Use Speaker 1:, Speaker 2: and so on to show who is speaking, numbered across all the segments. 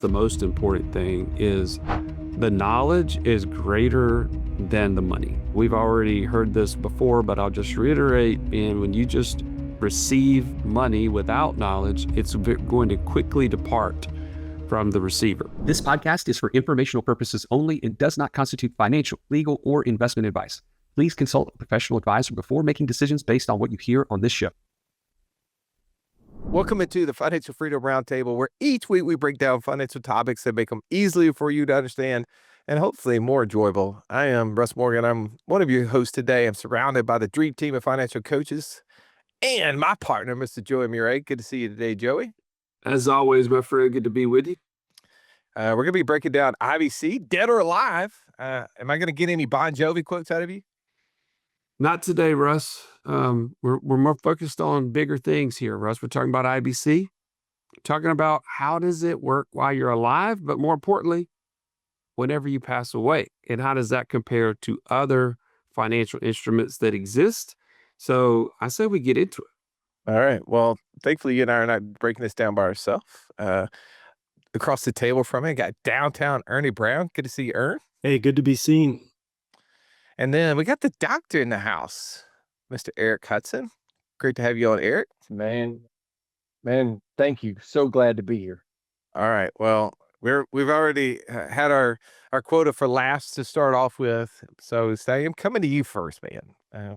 Speaker 1: The most important thing is the knowledge is greater than the money. We've already heard this before, but I'll just reiterate. And when you just receive money without knowledge, it's going to quickly depart from the receiver.
Speaker 2: This podcast is for informational purposes only and does not constitute financial, legal, or investment advice. Please consult a professional advisor before making decisions based on what you hear on this show.
Speaker 3: Welcome into the Financial Freedom Roundtable, where each week we break down financial topics that make them easily for you to understand and hopefully more enjoyable. I am Russ Morgan. I'm one of your hosts today. I'm surrounded by the dream team of financial coaches and my partner, Mr. Joey Murray. Good to see you today, Joey.
Speaker 1: As always, my friend, good to be with you.
Speaker 3: We're going to be breaking down IBC, Dead or Alive. Am I going to get any Bon Jovi quotes out of you?
Speaker 1: Not today, Russ. We're more focused on bigger things here, Russ. We're talking about IBC, talking about how does it work while you're alive, but more importantly, whenever you pass away, and how does that compare to other financial instruments that exist? So I say we get into it.
Speaker 3: All right. Well, thankfully, you and I are not breaking this down by ourselves. Across the table from me, I got downtown Ernie Brown. Good to see you, Ern.
Speaker 4: Hey, good to be seen.
Speaker 3: And then we got the doctor in the house, Mr. Eric Hudson. Great to have you on, Eric.
Speaker 5: Man, thank you. So glad to be here.
Speaker 3: All right. Well, we've already had our quota for laughs to start off with. So, I'm coming to you first, man.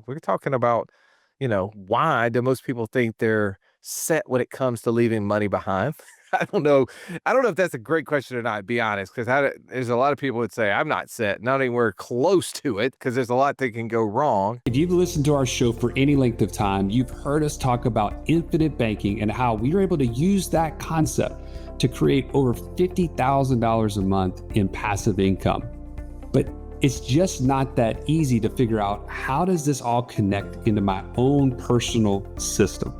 Speaker 3: We're talking about, why do most people think they're set when it comes to leaving money behind? I don't know if that's a great question or not, to be honest, because there's a lot of people that say I'm not set, not anywhere close to it, because there's a lot that can go wrong.
Speaker 2: If you've listened to our show for any length of time, you've heard us talk about infinite banking and how we are able to use that concept to create over $50,000 a month in passive income. But it's just not that easy to figure out, how does this all connect into my own personal system?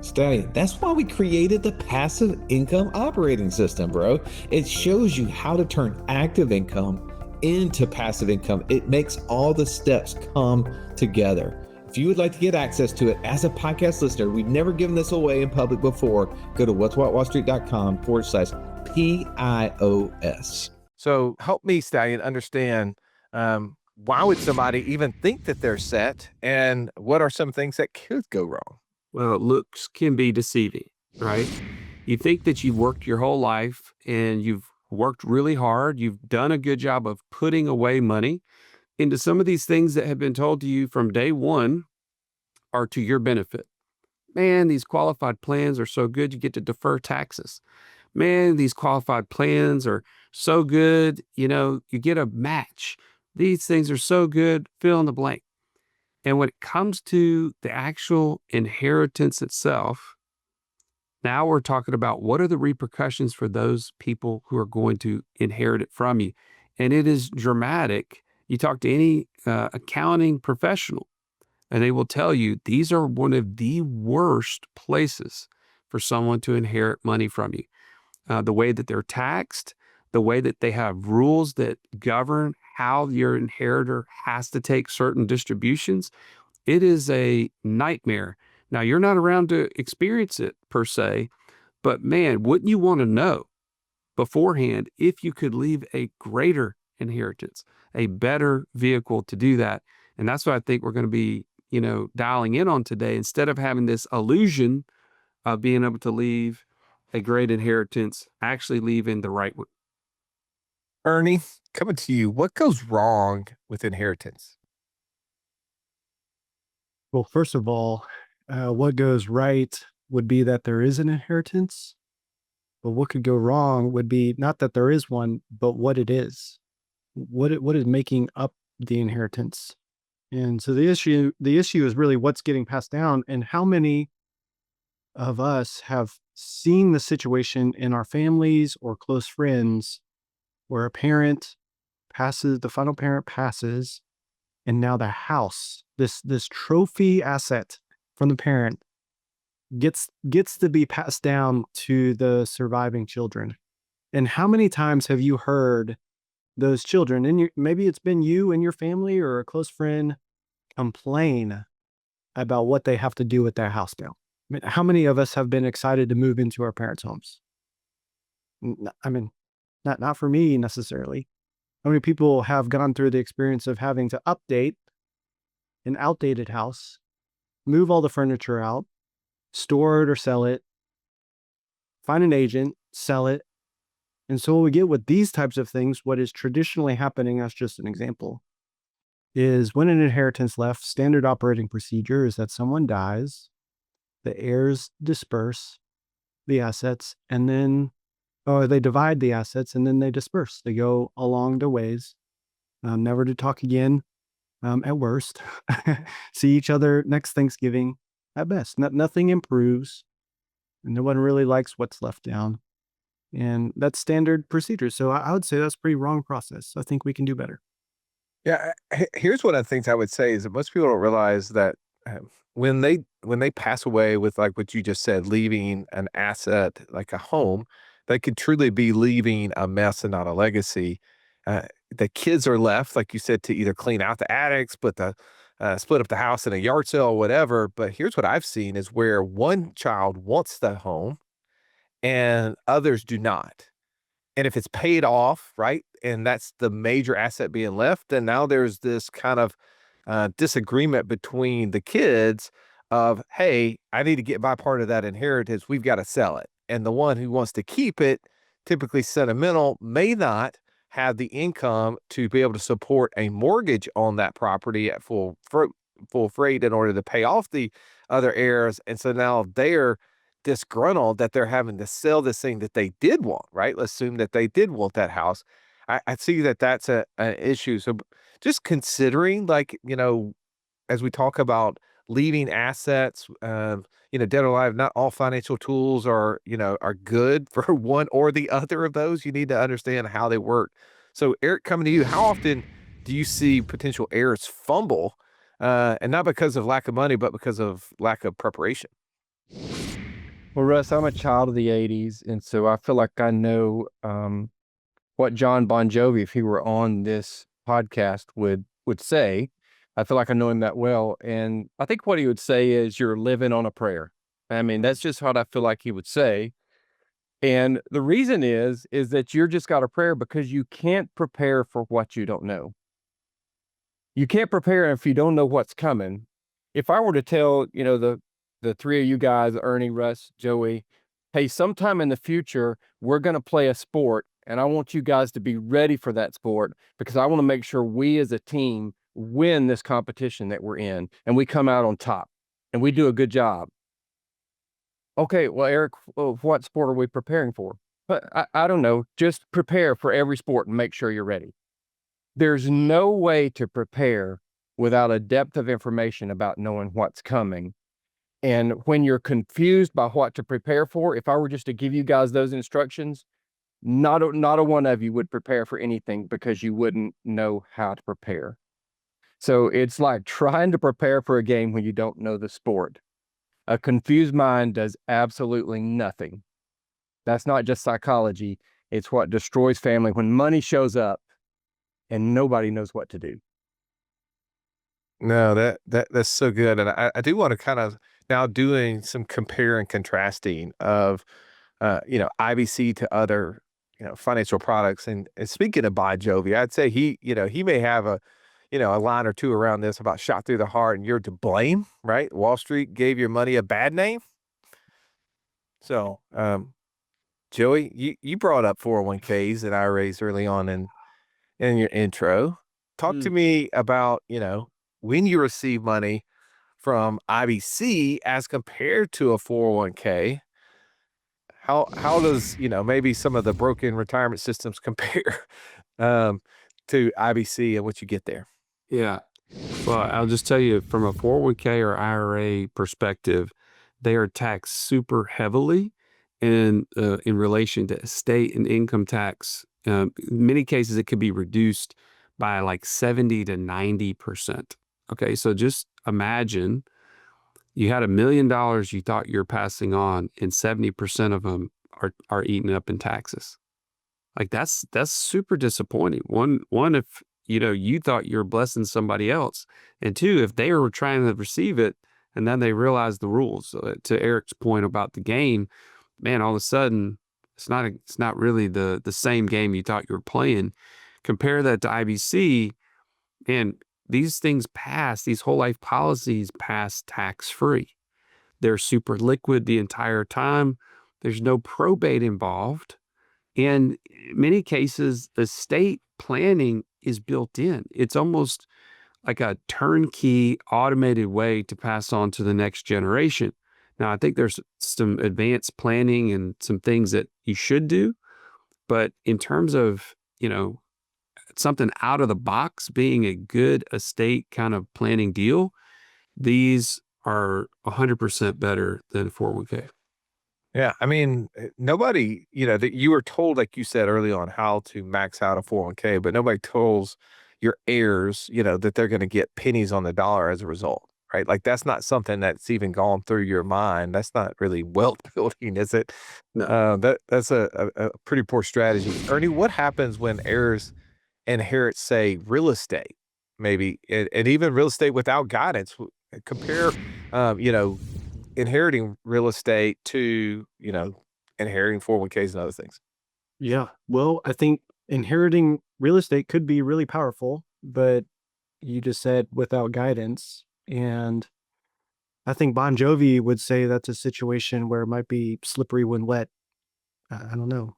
Speaker 6: Stallion, that's why we created the passive income operating system, bro. It shows you how to turn active income into passive income. It makes all the steps come together. If you would like to get access to it as a podcast listener, we've never given this away in public before. Go to what'swhatwallstreet.com/PIOS.
Speaker 3: So help me, Stallion, understand why would somebody even think that they're set, and what are some things that could go wrong?
Speaker 1: Well, looks can be deceiving, right? You think that you've worked your whole life and you've worked really hard. You've done a good job of putting away money into some of these things that have been told to you from day one are to your benefit. Man, these qualified plans are so good, you get to defer taxes. Man, these qualified plans are so good, you get a match. These things are so good, fill in the blank. And when it comes to the actual inheritance itself, now we're talking about what are the repercussions for those people who are going to inherit it from you. And it is dramatic. You talk to any accounting professional, and they will tell you these are one of the worst places for someone to inherit money from you. The way that they're taxed, the way that they have rules that govern how your inheritor has to take certain distributions, it is a nightmare. Now, you're not around to experience it per se, but man, wouldn't you want to know beforehand if you could leave a greater inheritance, a better vehicle to do that? And that's what I think we're going to be, dialing in on today. Instead of having this illusion of being able to leave a great inheritance, actually leaving the right one.
Speaker 3: Ernie, coming to you, what goes wrong with inheritance?
Speaker 4: Well, first of all, what goes right would be that there is an inheritance. But what could go wrong would be not that there is one, but what it is. What is making up the inheritance? And so the issue is really what's getting passed down, and how many of us have seen the situation in our families or close friends where a parent passes, the final parent passes, and now the house, this trophy asset from the parent, gets to be passed down to the surviving children. And how many times have you heard those children, and maybe it's been you and your family or a close friend, complain about what they have to do with their house now? I mean, how many of us have been excited to move into our parents' homes? I mean, Not for me necessarily. How many people have gone through the experience of having to update an outdated house, move all the furniture out, store it or sell it, find an agent, sell it. And so what we get with these types of things, what is traditionally happening, that's just an example, is when an inheritance left, standard operating procedure is that someone dies, the heirs disperse the assets, and then, or they divide the assets and then they disperse. They go along their ways, never to talk again, at worst. See each other next Thanksgiving at best. Nothing improves, and no one really likes what's left down. And that's standard procedure. So I would say that's a pretty wrong process. I think we can do better.
Speaker 3: Yeah, here's one of the things I would say is that most people don't realize that when they pass away with like what you just said, leaving an asset like a home, they could truly be leaving a mess and not a legacy. The kids are left, like you said, to either clean out the attic, split up the house in a yard sale or whatever. But here's what I've seen is where one child wants the home and others do not. And if it's paid off, right, and that's the major asset being left, then now there's this kind of disagreement between the kids of, hey, I need to get my part of that inheritance. We've got to sell it. And the one who wants to keep it, typically sentimental, may not have the income to be able to support a mortgage on that property at full freight in order to pay off the other heirs. And so now they're disgruntled that they're having to sell this thing that they did want, right? Let's assume that they did want that house. I see that that's an issue. So just considering, like, as we talk about leaving assets, dead or alive, not all financial tools are good for one or the other of those. You need to understand how they work. So Eric, coming to you, how often do you see potential heirs fumble, and not because of lack of money, but because of lack of preparation?
Speaker 5: Well, Russ, I'm a child of the 80s, and so I feel like I know what John Bon Jovi, if he were on this podcast, would say. I feel like I know him that well, and I think what he would say is you're living on a prayer. I mean, that's just what I feel like he would say. And the reason is that you're just got a prayer because you can't prepare for what you don't know. You can't prepare if you don't know what's coming. If I were to tell, the three of you guys, Ernie, Russ, Joey, hey, sometime in the future, we're going to play a sport, and I want you guys to be ready for that sport because I want to make sure we as a team win this competition that we're in and we come out on top and we do a good job. Okay, well, Eric, what sport are we preparing for? But I don't know. Just prepare for every sport and make sure you're ready. There's no way to prepare without a depth of information about knowing what's coming. And when you're confused by what to prepare for, if I were just to give you guys those instructions, not a one of you would prepare for anything because you wouldn't know how to prepare. So it's like trying to prepare for a game when you don't know the sport. A confused mind does absolutely nothing. That's not just psychology. It's what destroys family when money shows up and nobody knows what to do.
Speaker 3: No, that's so good. And I do want to kind of now doing some compare and contrasting of, IBC to other, financial products. And speaking of Bon Jovi, I'd say he may have a line or two around this about shot through the heart and you're to blame, right? Wall Street gave your money a bad name. So, Joey, you brought up 401ks and IRAs early on in your intro. Talk to me about, when you receive money from IBC as compared to a 401k, how does, maybe some of the broken retirement systems compare to IBC and what you get there?
Speaker 1: Yeah. Well, I'll just tell you from a 401k or IRA perspective, they are taxed super heavily in relation to estate and income tax. In many cases, it could be reduced by like 70 to 90%. Okay, so just imagine you had $1 million you thought you're passing on, and 70% of them are eaten up in taxes. Like that's super disappointing. One, if you thought you're blessing somebody else, and two, if they were trying to receive it and then they realize the rules. To Eric's point about the game, man, all of a sudden, It's not really the same game you thought you were playing. Compare that to IBC, and these things pass, these whole life policies pass tax free. They're super liquid the entire time. There's no probate involved. And in many cases, estate planning is built in. It's almost like a turnkey automated way to pass on to the next generation. Now, I think there's some advanced planning and some things that you should do, but in terms of, something out of the box being a good estate kind of planning deal, these are 100% better than 401k.
Speaker 3: Yeah, I mean, nobody, that you were told, like you said early on, how to max out a 401k, but nobody tells your heirs, that they're going to get pennies on the dollar as a result, right? Like that's not something that's even gone through your mind. That's not really wealth building, is it?
Speaker 1: No.
Speaker 3: That's a pretty poor strategy. Ernie, what happens when heirs inherit, say, real estate, maybe, and even real estate without guidance? Compare, inheriting real estate to, inheriting 401ks and other things.
Speaker 4: Yeah. Well, I think inheriting real estate could be really powerful, but you just said without guidance. And I think Bon Jovi would say that's a situation where it might be slippery when wet. I don't know.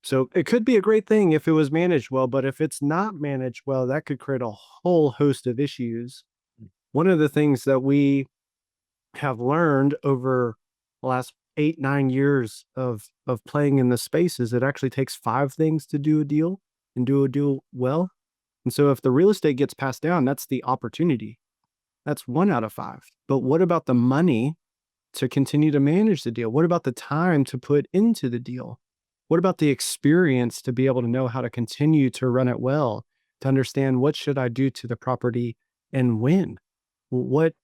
Speaker 4: So it could be a great thing if it was managed well, but if it's not managed well, that could create a whole host of issues. One of the things that we have learned over the last 8-9 years of playing in the space is it actually takes 5 things to do a deal and do a deal well. And so if the real estate gets passed down, that's the opportunity. That's 1 out of 5. But what about the money to continue to manage the deal? What about the time to put into the deal? What about the experience to be able to know how to continue to run it well, to understand what should I do to the property and when? What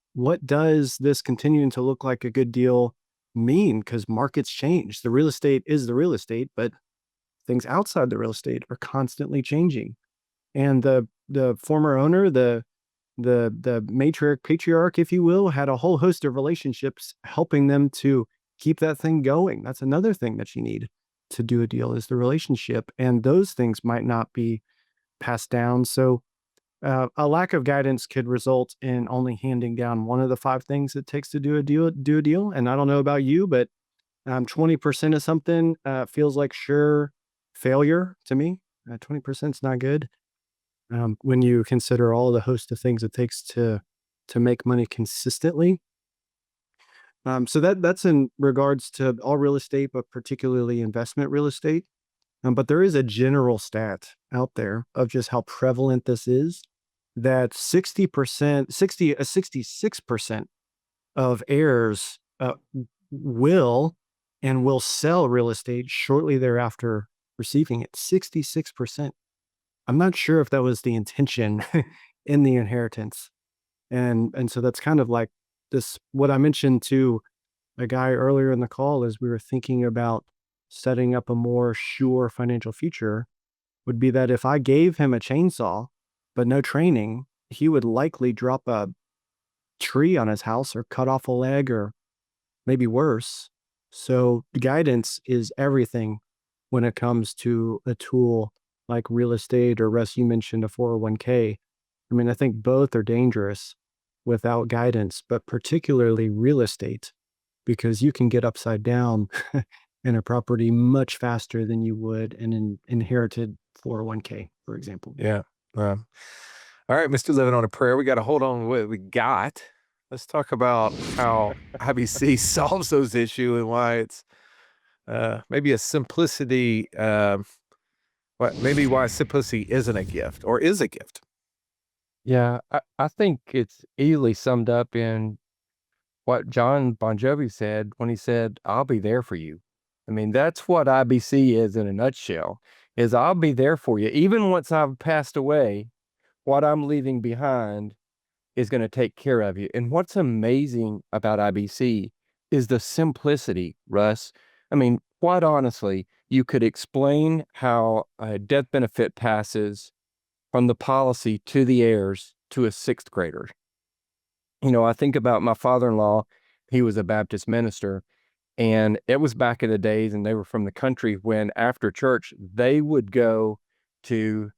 Speaker 4: does this continuing to look like a good deal mean? Because markets change. The real estate is the real estate, but things outside the real estate are constantly changing. And the former owner, the patriarch, if you will, had a whole host of relationships helping them to keep that thing going. That's another thing that you need to do a deal is the relationship. And those things might not be passed down. So a lack of guidance could result in only handing down 1 of the 5 things it takes to do a deal. And I don't know about you, but 20% of something feels like sure failure to me. 20% is not good. When you consider all the host of things it takes to make money consistently. So that's in regards to all real estate, but particularly investment real estate. But there is a general stat out there of just how prevalent this is, that 66% of heirs will sell real estate shortly thereafter receiving it. 66%. I'm not sure if that was the intention in the inheritance. And so that's kind of like this, what I mentioned to a guy earlier in the call is we were thinking about setting up a more sure financial future, would be that if I gave him a chainsaw, but no training, he would likely drop a tree on his house or cut off a leg or maybe worse. So guidance is everything when it comes to a tool like real estate, or Russ, you mentioned a 401k. I mean, I think both are dangerous without guidance, but particularly real estate, because you can get upside down in a property much faster than you would in an inherited 401k, for example.
Speaker 3: Yeah. All right, Mr. Living on a Prayer, we got to hold on to what we got. Let's talk about how IBC solves those issues and why it's maybe a simplicity, maybe why simplicity isn't a gift or is a gift.
Speaker 5: Yeah, I think it's easily summed up in what John Bon Jovi said when he said, "I'll be there for you." I mean, that's what IBC is in a nutshell, is I'll be there for you. Even once I've passed away, what I'm leaving behind is going to take care of you. And what's amazing about IBC is the simplicity, Russ. I mean, quite honestly, you could explain how a death benefit passes from the policy to the heirs to a 6th grader. I think about my father-in-law. He was a Baptist minister, And it was back in the days, and they were from the country, when after church, they would go to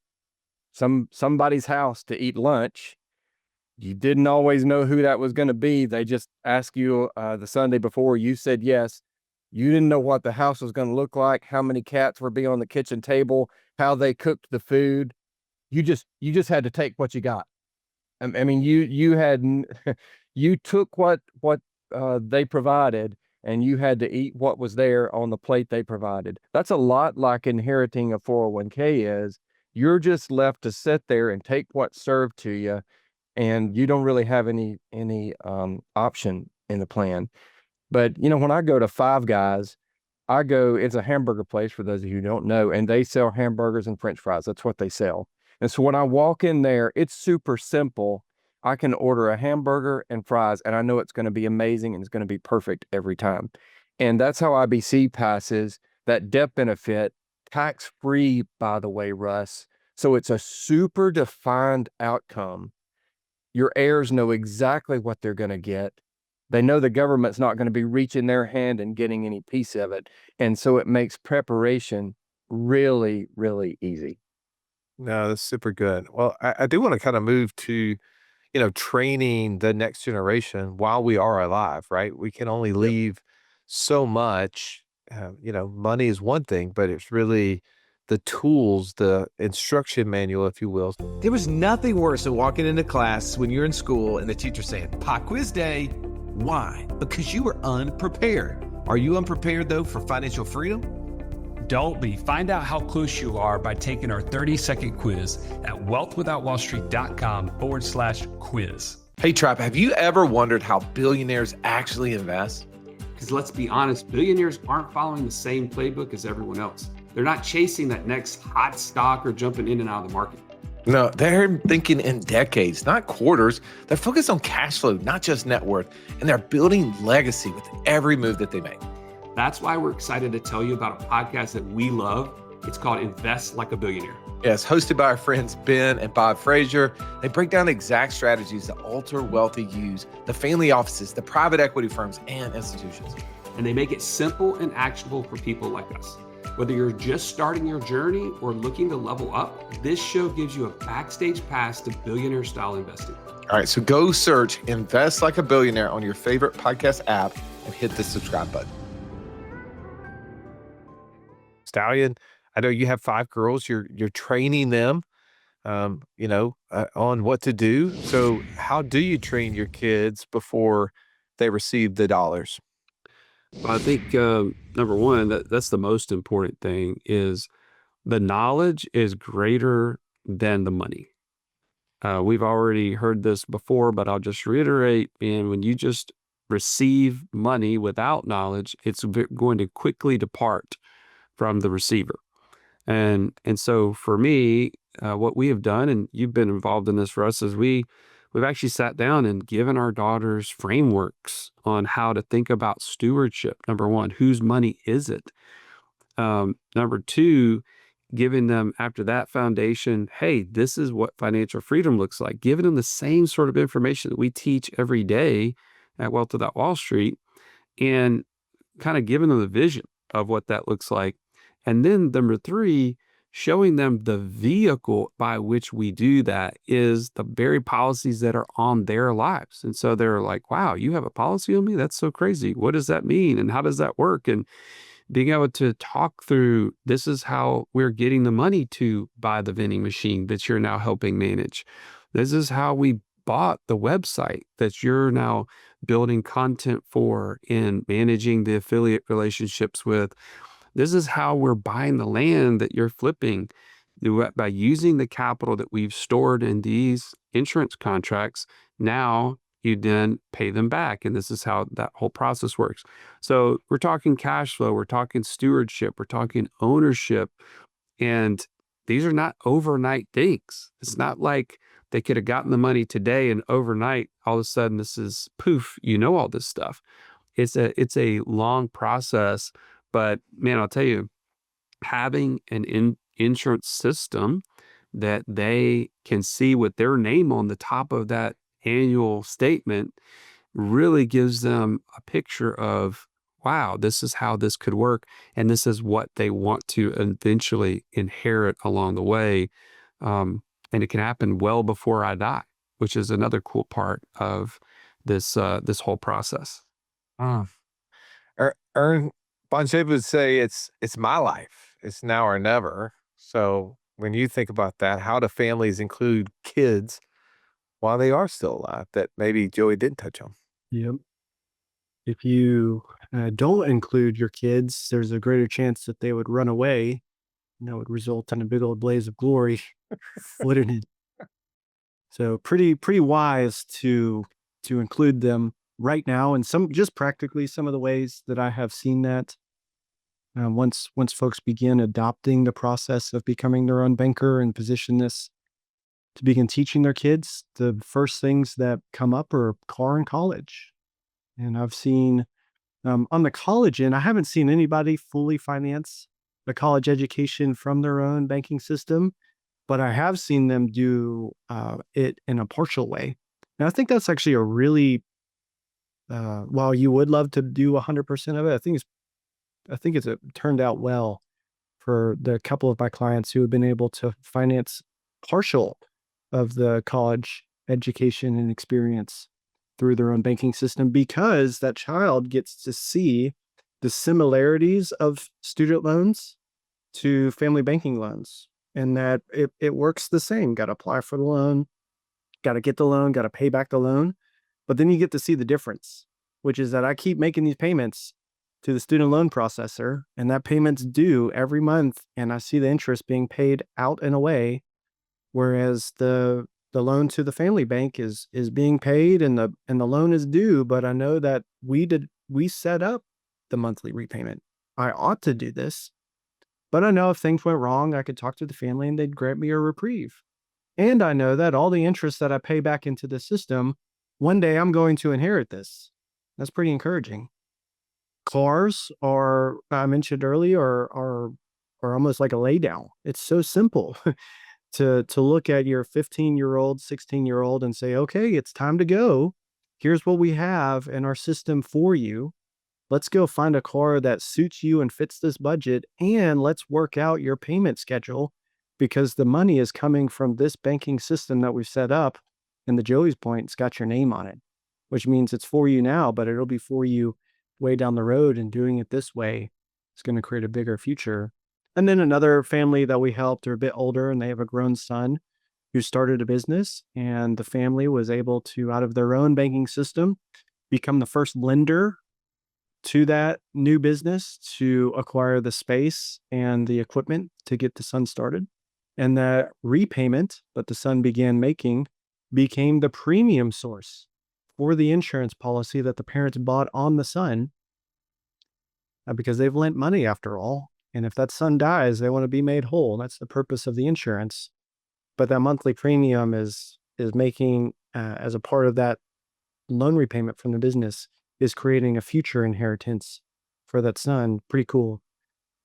Speaker 5: somebody's house to eat lunch. You didn't always know who that was going to be. They just asked you the Sunday before. You said yes. You didn't know what the house was going to look like, how many cats would be on the kitchen table, how they cooked the food. You just had to take what you got. I mean, you had you took what they provided, and you had to eat what was there on the plate they provided. That's a lot like inheriting a 401k is. You're just left to sit there and take what's served to you, and you don't really have any option in the plan. But when I go to Five Guys, it's a hamburger place for those of you who don't know, and they sell hamburgers and French fries. That's what they sell. And so when I walk in there, it's super simple. I can order a hamburger and fries, and I know it's going to be amazing and it's going to be perfect every time. And that's how IBC passes that death benefit, tax-free, by the way, Russ. So it's a super defined outcome. Your heirs know exactly what they're going to get. They know the government's not going to be reaching their hand and getting any piece of it. And so it makes preparation really, really easy.
Speaker 3: No, that's super good. Well, I do want to kind of move to, training the next generation while we are alive, right? We can only leave so much. Money is one thing, but it's really the tools, the instruction manual, if you will.
Speaker 7: There was nothing worse than walking into class when you're in school and the teacher saying, "Pop quiz day." Why? Because you were unprepared. Are you unprepared, though, for financial freedom?
Speaker 2: Don't be. Find out how close you are by taking our 30-second quiz at wealthwithoutwallstreet.com/quiz.
Speaker 6: Hey, Tribe, have you ever wondered how billionaires actually invest?
Speaker 1: Because let's be honest, billionaires aren't following the same playbook as everyone else. They're not chasing that next hot stock or jumping in and out of the market.
Speaker 6: No, they're thinking in decades, not quarters. They're focused on cash flow, not just net worth, and they're building legacy with every move that they make.
Speaker 1: That's why we're excited to tell you about a podcast that we love. It's called Invest Like a Billionaire.
Speaker 6: Yes, hosted by our friends Ben and Bob Frazier. They break down the exact strategies that ultra wealthy use, the family offices, the private equity firms, and institutions.
Speaker 1: And they make it simple and actionable for people like us. Whether you're just starting your journey or looking to level up, this show gives you a backstage pass to billionaire style investing.
Speaker 6: All right, so go search Invest Like a Billionaire on your favorite podcast app and hit the subscribe button.
Speaker 3: Stallion, I know you have 5 girls. You're training them, on what to do. So how do you train your kids before they receive the dollars?
Speaker 1: Well, I think number one, that's the most important thing is the knowledge is greater than the money. We've already heard this before, but I'll just reiterate. And when you just receive money without knowledge, it's going to quickly depart from the receiver. And so for me, what we have done, and you've been involved in this for us, is we've actually sat down and given our daughters frameworks on how to think about stewardship. Number one, whose money is it? Number two, giving them after that foundation, hey, this is what financial freedom looks like. Giving them the same sort of information that we teach every day at Wealth Without Wall Street, and kind of giving them the vision of what that looks like. And then number three, showing them the vehicle by which we do that is the very policies that are on their lives. And so they're like, wow, you have a policy on me? That's so crazy. What does that mean? And how does that work? And being able to talk through, this is how we're getting the money to buy the vending machine that you're now helping manage. This is how we bought the website that you're now building content for and managing the affiliate relationships with. This is how we're buying the land that you're flipping by using the capital that we've stored in these insurance contracts. Now you then pay them back. And this is how that whole process works. So we're talking cash flow, we're talking stewardship, we're talking ownership. And these are not overnight things. It's not like they could have gotten the money today and overnight, all of a sudden this is poof, all this stuff. It's a long process. But man, I'll tell you, having an insurance system that they can see with their name on the top of that annual statement really gives them a picture of wow, this is how this could work. And this is what they want to eventually inherit along the way. And it can happen well before I die, which is another cool part of this whole process.
Speaker 3: Ern Bonjev would say it's my life. It's now or never. So when you think about that, how do families include kids while they are still alive that maybe Joey didn't touch on?
Speaker 4: Yep. If you don't include your kids, there's a greater chance that they would run away, and that would result in a big old blaze of glory, wouldn't it? So pretty wise to include them right now, and some just practically some of the ways that I have seen that. Once folks begin adopting the process of becoming their own banker and position this to begin teaching their kids, the first things that come up are car and college. And I've seen on the college end, I haven't seen anybody fully finance a college education from their own banking system, but I have seen them do it in a partial way. And I think that's actually a really, while you would love to do 100% of it, I think it's turned out well for the couple of my clients who have been able to finance partial of the college education and experience through their own banking system, because that child gets to see the similarities of student loans to family banking loans, and that it works the same. Got to apply for the loan, got to get the loan, got to pay back the loan. But then you get to see the difference, which is that I keep making these payments to the student loan processor, and that payment's due every month, and I see the interest being paid out and away, whereas the loan to the family bank is being paid and the loan is due, but I know that we set up the monthly repayment. I ought to do this, but I know if things went wrong, I could talk to the family and they'd grant me a reprieve. And I know that all the interest that I pay back into the system, one day I'm going to inherit this. That's pretty encouraging. Cars are, I mentioned earlier, are almost like a laydown. It's so simple to look at your 15-year-old, 16-year-old and say, okay, it's time to go. Here's what we have in our system for you. Let's go find a car that suits you and fits this budget, and let's work out your payment schedule, because the money is coming from this banking system that we've set up. And the Joey's point, it's got your name on it, which means it's for you now, but it'll be for you way down the road. And doing it this way is going to create a bigger future. And then another family that we helped are a bit older, and they have a grown son who started a business, and the family was able to, out of their own banking system, become the first lender to that new business to acquire the space and the equipment to get the son started. And that repayment that the son began making became the premium source for the insurance policy that the parents bought on the son, because they've lent money after all. And if that son dies, they want to be made whole. That's the purpose of the insurance. But that monthly premium is making, as a part of that loan repayment from the business, is creating a future inheritance for that son. Pretty cool.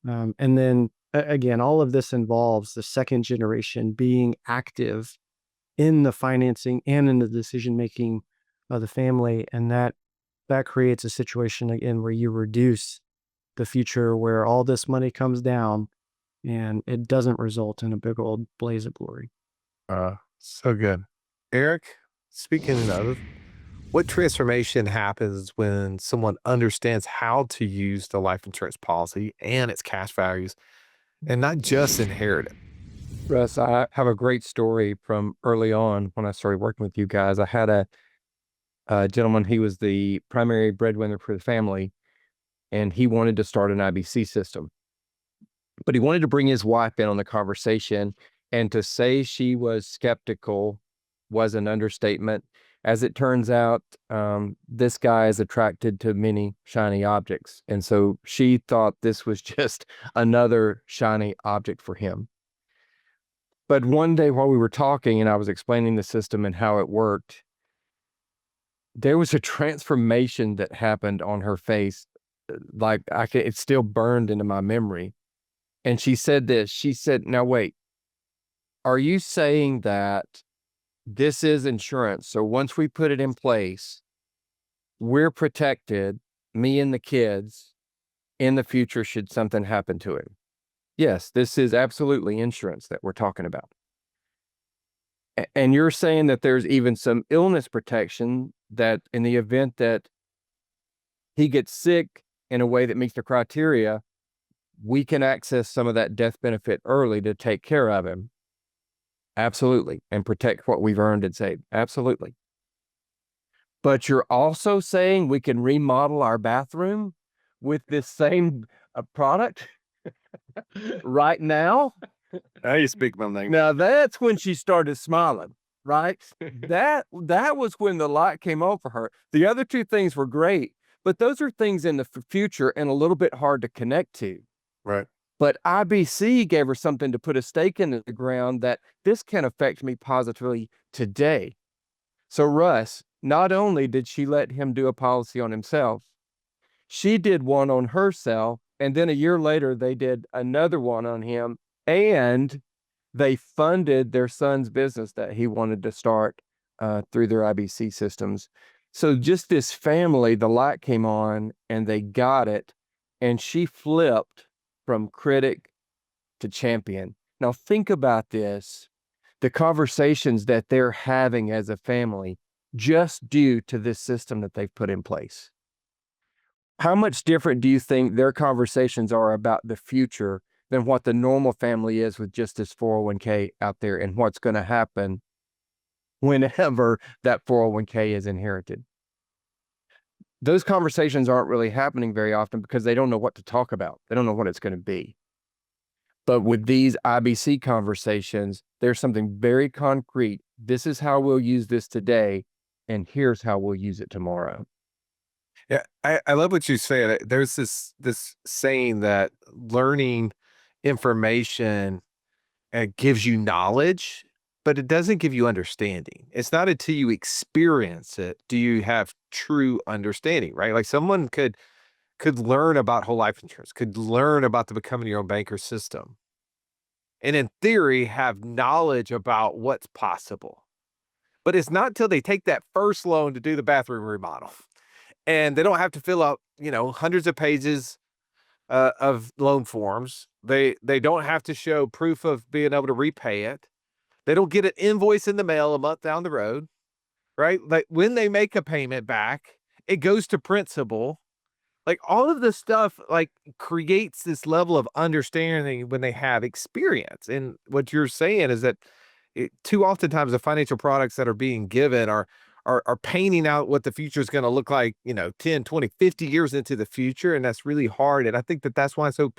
Speaker 4: And then again, all of this involves the second generation being active in the financing and in the decision making of the family, and that creates a situation again where you reduce the future, where all this money comes down and it doesn't result in a big old blaze of glory.
Speaker 3: So good. Eric, speaking of, what transformation happens when someone understands how to use the life insurance policy and its cash values and not just inherit it?
Speaker 5: Russ, I have a great story from early on when I started working with you guys. I had a gentleman, he was the primary breadwinner for the family, and he wanted to start an IBC system. But he wanted to bring his wife in on the conversation, and to say she was skeptical was an understatement. As it turns out, this guy is attracted to many shiny objects. And so she thought this was just another shiny object for him. But one day while we were talking and I was explaining the system and how it worked, there was a transformation that happened on her face. Like it's still burned into my memory. And she said this, she said, now wait, are you saying that this is insurance? So once we put it in place, we're protected me and the kids in the future should something happen to him. Yes, this is absolutely insurance that we're talking about. And you're saying that there's even some illness protection that in the event that he gets sick in a way that meets the criteria, we can access some of that death benefit early to take care of him. Absolutely. And protect what we've earned and saved. Absolutely. But you're also saying we can remodel our bathroom with this same product right now?
Speaker 3: Now you speak my language.
Speaker 5: Now that's when she started smiling, right? That was when the light came on for her. The other two things were great, but those are things in the future and a little bit hard to connect to.
Speaker 3: Right.
Speaker 5: But IBC gave her something to put a stake in the ground that this can affect me positively today. So Russ, not only did she let him do a policy on himself, she did one on herself, and then a year later they did another one on him, and they funded their son's business that he wanted to start through their IBC systems. So just this family, the light came on and they got it, and she flipped from critic to champion. Now think about this, the conversations that they're having as a family just due to this system that they've put in place. How much different do you think their conversations are about the future than what the normal family is with just this 401k out there and what's going to happen whenever that 401k is inherited? Those conversations aren't really happening very often because they don't know what to talk about. They don't know what it's going to be. But with these IBC conversations, there's something very concrete. This is how we'll use this today, and here's how we'll use it tomorrow.
Speaker 3: Yeah, I love what you said. There's this saying that learning information gives you knowledge, but it doesn't give you understanding. It's not until you experience it do you have true understanding, right? Like someone could learn about whole life insurance, could learn about the becoming your own banker system, and in theory have knowledge about what's possible. But it's not until they take that first loan to do the bathroom remodel, and they don't have to fill out, hundreds of pages of loan forms. They don't have to show proof of being able to repay it. They don't get an invoice in the mail a month down the road, right? Like when they make a payment back, it goes to principal. Like all of this stuff like creates this level of understanding when they have experience. And what you're saying is that too oftentimes the financial products that are being given are painting out what the future is going to look like, 10, 20, 50 years into the future. And that's really hard. And I think that that's why so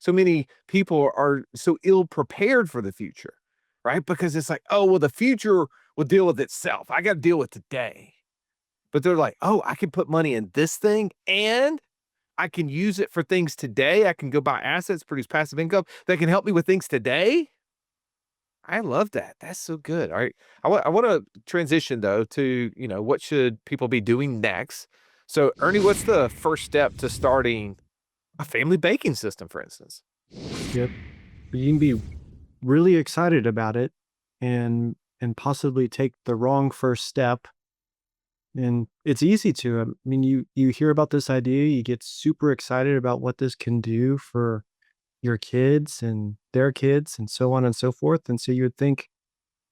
Speaker 3: many people are so ill prepared for the future, right? Because it's like, oh, well, the future will deal with itself. I got to deal with today. But they're like, oh, I can put money in this thing and I can use it for things today. I can go buy assets, produce passive income that can help me with things today. I love that. That's so good. All right. I want to transition though to, what should people be doing next? So Ernie, what's the first step to starting a family banking system, for instance?
Speaker 4: Yep. You can be really excited about it and possibly take the wrong first step. And it's easy to. I mean, you hear about this idea, you get super excited about what this can do for your kids and their kids and so on and so forth. And so you would think,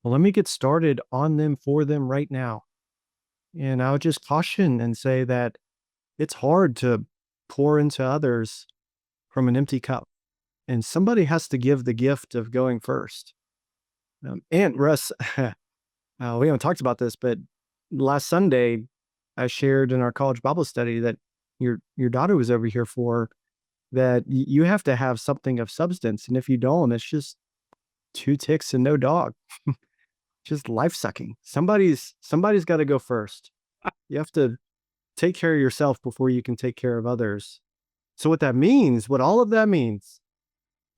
Speaker 4: well, let me get started on them for them right now. And I would just caution and say that it's hard to pour into others from an empty cup. And somebody has to give the gift of going first. And Russ, we haven't talked about this, but last Sunday, I shared in our college Bible study that your daughter was over here for that you have to have something of substance. And if you don't, it's just 2 ticks and no dog. Just life sucking. Somebody's got to go first. You have to take care of yourself before you can take care of others. So what all of that means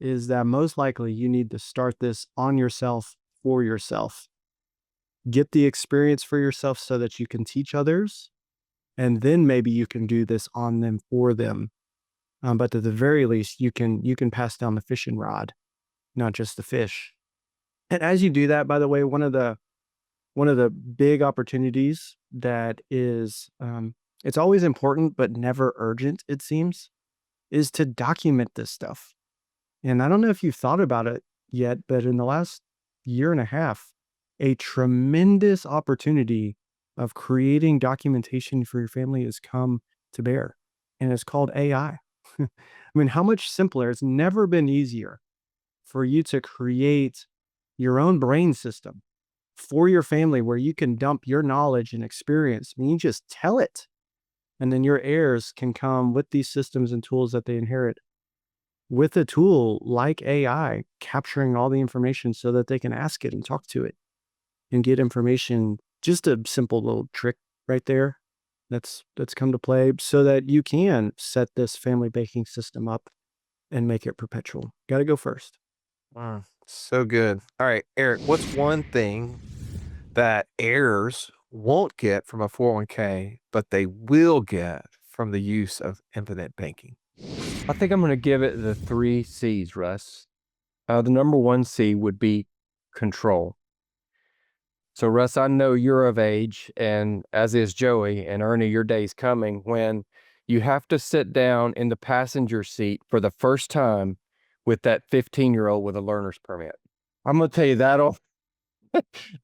Speaker 4: is that most likely you need to start this on yourself for yourself. Get the experience for yourself so that you can teach others. And then maybe you can do this on them for them. But at the very least, you can pass down the fishing rod, not just the fish. And as you do that, by the way, one of the big opportunities that is it's always important, but never urgent, it seems, is to document this stuff. And I don't know if you've thought about it yet, but in the last year and a half, a tremendous opportunity of creating documentation for your family has come to bear, and it's called AI. I mean, how much simpler? It's never been easier for you to create your own brain system for your family where you can dump your knowledge and experience. I mean, you just tell it, and then your heirs can come with these systems and tools that they inherit with a tool like AI, capturing all the information so that they can ask it and talk to it and get information. Just a simple little trick right there that's come to play so that you can set this family banking system up and make it perpetual. Got to go first.
Speaker 3: So good. All right, Eric, what's one thing that heirs won't get from a 401k, but they will get from the use of infinite banking?
Speaker 5: I think I'm going to give it the 3 C's, Russ. The number 1 C would be control. So, Russ, I know you're of age, and as is Joey, and Ernie, your day's coming when you have to sit down in the passenger seat for the first time with that 15-year-old with a learner's permit. I'm going to tell you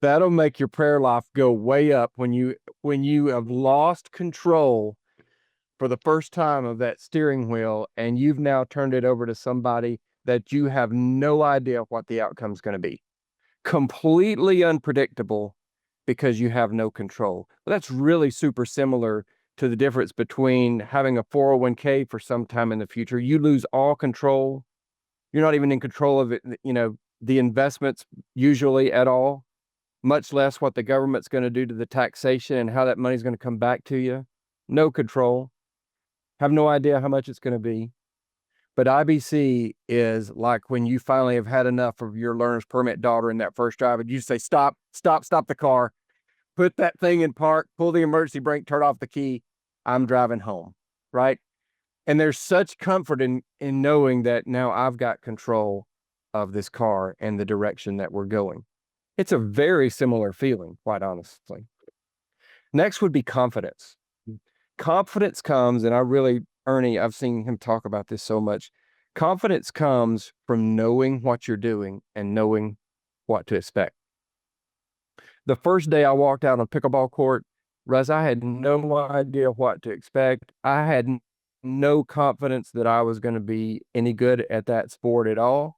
Speaker 5: that'll make your prayer life go way up when you have lost control for the first time of that steering wheel, and you've now turned it over to somebody that you have no idea what the outcome's going to be. Completely unpredictable because you have no control. Well, that's really super similar to the difference between having a 401k for some time in the future. You lose all control. You're not even in control of it, the investments usually at all, much less what the government's going to do to the taxation and how that money's going to come back to you. No control. Have no idea how much it's going to be. But IBC is like when you finally have had enough of your learner's permit daughter in that first drive, and you say, stop the car, put that thing in park, pull the emergency brake, turn off the key. I'm driving home, right? And there's such comfort in knowing that now I've got control of this car and the direction that we're going. It's a very similar feeling, quite honestly. Next would be confidence. Confidence comes, and Ernie, I've seen him talk about this so much. Confidence comes from knowing what you're doing and knowing what to expect. The first day I walked out on pickleball court, Russ, I had no idea what to expect. I had no confidence that I was going to be any good at that sport at all.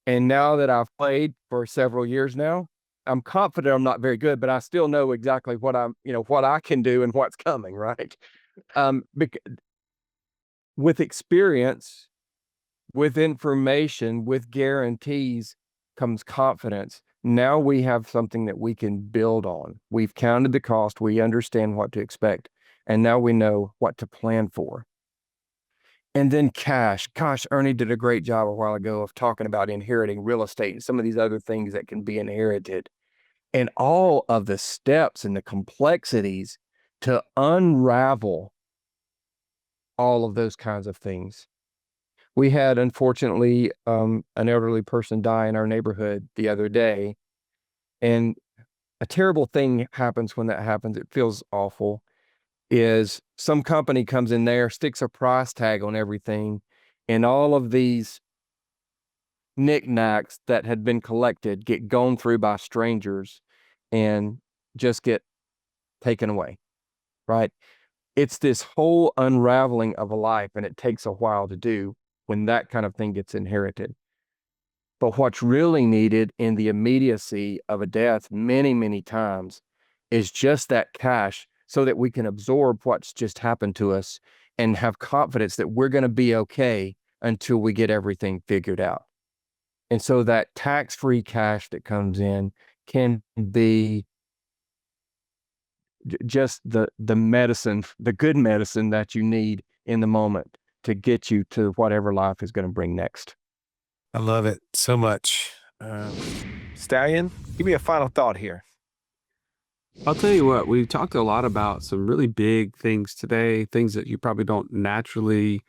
Speaker 5: And now that I've played for several years now, I'm confident I'm not very good, but I still know exactly what what I can do and what's coming, right? With experience, with information, with guarantees comes confidence. Now we have something that we can build on. We've counted the cost. We understand what to expect. And now we know what to plan for. And then cash. Gosh, Ernie did a great job a while ago of talking about inheriting real estate and some of these other things that can be inherited. And all of the steps and the complexities to unravel all of those kinds of things. We had, unfortunately, an elderly person die in our neighborhood the other day. And a terrible thing happens when that happens. It feels awful. Is some company comes in there, sticks a price tag on everything, and all of these knickknacks that had been collected get gone through by strangers and just get taken away, right? It's this whole unraveling of a life, and it takes a while to do when that kind of thing gets inherited. But what's really needed in the immediacy of a death many, many times is just that cash so that we can absorb what's just happened to us and have confidence that we're going to be okay until we get everything figured out. And so that tax-free cash that comes in can be just the medicine, the good medicine that you need in the moment to get you to whatever life is going to bring next.
Speaker 3: I love it so much. Stallion, give me a final thought here.
Speaker 1: I'll tell you what, we talked a lot about some really big things today, things that you probably don't naturally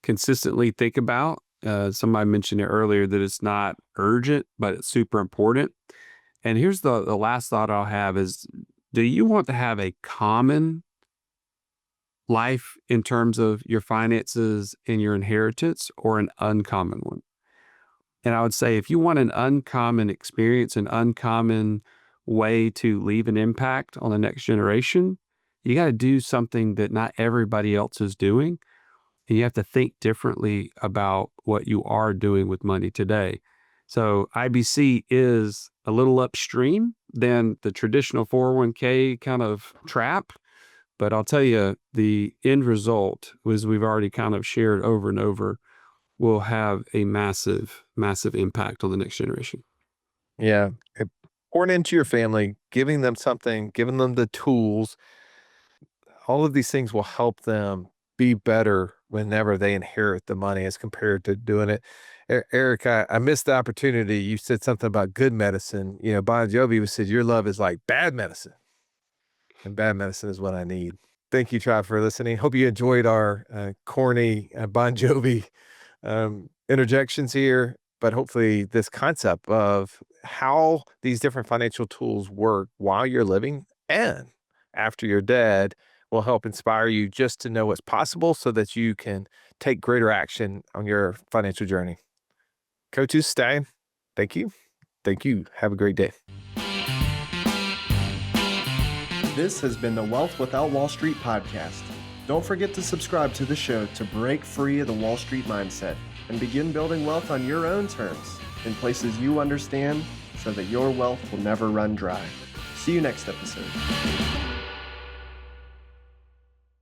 Speaker 1: consistently think about. Somebody mentioned it earlier that it's not urgent, but it's super important. And here's the last thought I'll have is, do you want to have a common life in terms of your finances and your inheritance, or an uncommon one? And I would say if you want an uncommon experience, an uncommon way to leave an impact on the next generation, you got to do something that not everybody else is doing. And you have to think differently about what you are doing with money today. So IBC is a little upstream than the traditional 401k kind of trap. But I'll tell you, the end result, as we've already kind of shared over and over, will have a massive, massive impact on the next generation.
Speaker 3: Yeah. Pouring into your family, giving them something, giving them the tools, all of these things will help them be better whenever they inherit the money as compared to doing it. Eric, I missed the opportunity. You said something about good medicine. Bon Jovi said, your love is like bad medicine, and bad medicine is what I need. Thank you, Tribe, for listening. Hope you enjoyed our corny Bon Jovi interjections here, but hopefully this concept of how these different financial tools work while you're living and after you're dead will help inspire you just to know what's possible so that you can take greater action on your financial journey. Coaches, Stein, thank you. Thank you. Have a great day.
Speaker 8: This has been the Wealth Without Wall Street podcast. Don't forget to subscribe to the show to break free of the Wall Street mindset and begin building wealth on your own terms in places you understand so that your wealth will never run dry. See you next episode.